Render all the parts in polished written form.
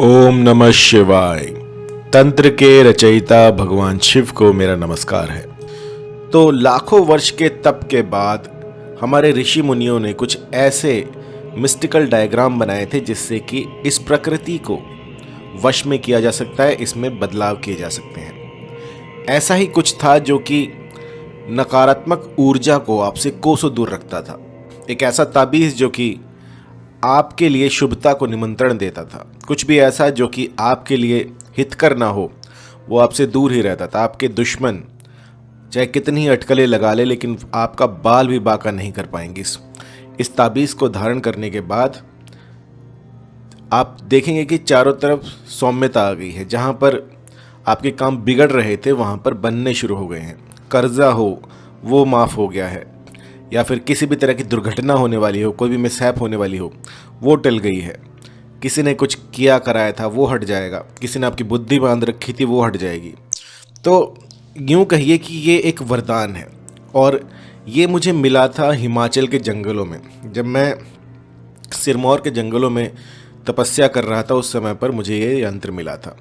ओम नमः शिवाय। तंत्र के रचयिता भगवान शिव को मेरा नमस्कार है। तो लाखों वर्ष के तप के बाद हमारे ऋषि मुनियों ने कुछ ऐसे मिस्टिकल डायग्राम बनाए थे जिससे कि इस प्रकृति को वश में किया जा सकता है, इसमें बदलाव किए जा सकते हैं। ऐसा ही कुछ था जो कि नकारात्मक ऊर्जा को आपसे कोसों दूर रखता था। एक ऐसा ताबीज जो कि आपके लिए शुभता को निमंत्रण देता था। कुछ भी ऐसा जो कि आपके लिए हितकर ना हो वो आपसे दूर ही रहता था। आपके दुश्मन चाहे कितनी ही अटकलें लगा ले लेकिन आपका बाल भी बाका नहीं कर पाएंगे। इस ताबीज़ को धारण करने के बाद आप देखेंगे कि चारों तरफ सौम्यता आ गई है। जहाँ पर आपके काम बिगड़ रहे थे वहाँ पर बनने शुरू हो गए हैं। कर्जा हो वो माफ़ हो गया है, या फिर किसी भी तरह की दुर्घटना होने वाली हो, कोई भी मिसहैप होने वाली हो वो टल गई है। किसी ने कुछ किया कराया था वो हट जाएगा, किसी ने आपकी बुद्धि बांध रखी थी वो हट जाएगी। तो यूँ कहिए कि ये एक वरदान है और ये मुझे मिला था हिमाचल के जंगलों में। जब मैं सिरमौर के जंगलों में तपस्या कर रहा था उस समय पर मुझे ये यंत्र मिला था।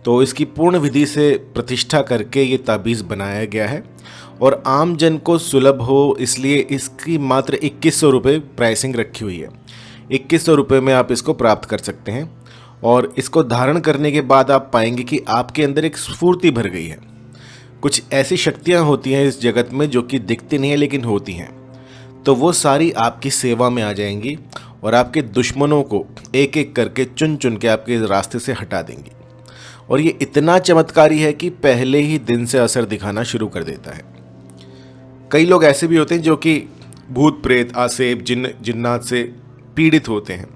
तो इसकी पूर्ण विधि से प्रतिष्ठा करके ये ताबीज़ बनाया गया है और आम जन को सुलभ हो इसलिए इसकी मात्र 2100 रुपये प्राइसिंग रखी हुई है। 2100 रुपये में आप इसको प्राप्त कर सकते हैं और इसको धारण करने के बाद आप पाएंगे कि आपके अंदर एक स्फूर्ति भर गई है। कुछ ऐसी शक्तियाँ होती हैं इस जगत में जो कि दिखती नहीं है लेकिन होती हैं, तो वो सारी आपकी सेवा में आ जाएंगी और आपके दुश्मनों को एक एक करके चुन चुन के आपके रास्ते से हटा देंगी। और ये इतना चमत्कारी है कि पहले ही दिन से असर दिखाना शुरू कर देता है। कई लोग ऐसे भी होते हैं जो कि भूत प्रेत आसेब जिन्नात से पीड़ित होते हैं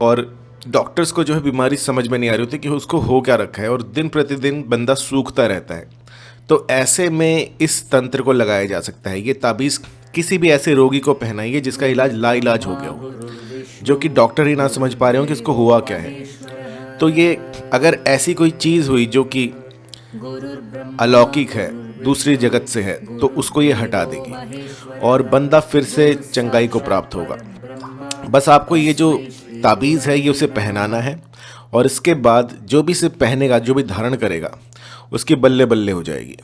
और डॉक्टर्स को जो है बीमारी समझ में नहीं आ रही होती कि उसको हो क्या रखा है और दिन प्रतिदिन बंदा सूखता रहता है। तो ऐसे में इस तंत्र को लगाया जा सकता है। ये ताबीज़ किसी भी ऐसे रोगी को पहनाइए जिसका इलाज लाइलाज हो गया हो, जो कि डॉक्टर ही ना समझ पा रहे हो कि इसको हुआ क्या है। तो ये अगर ऐसी कोई चीज़ हुई जो कि अलौकिक है, दूसरी जगत से है, तो उसको ये हटा देगी और बंदा फिर से चंगाई को प्राप्त होगा। बस आपको ये जो ताबीज़ है ये उसे पहनाना है और इसके बाद जो भी इसे पहनेगा, जो भी धारण करेगा, उसकी बल्ले बल्ले हो जाएगी।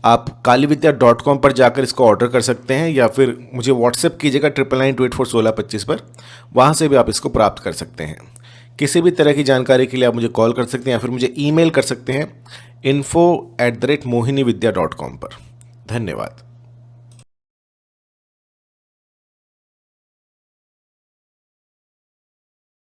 आप kalividya.com पर जाकर इसको ऑर्डर कर सकते हैं या फिर मुझे व्हाट्सएप कीजिएगा 9992841625 पर, वहाँ से भी आप इसको प्राप्त कर सकते हैं। किसी भी तरह की जानकारी के लिए आप मुझे कॉल कर सकते हैं या फिर मुझे ईमेल कर सकते हैं info@mohinividya.com पर। धन्यवाद।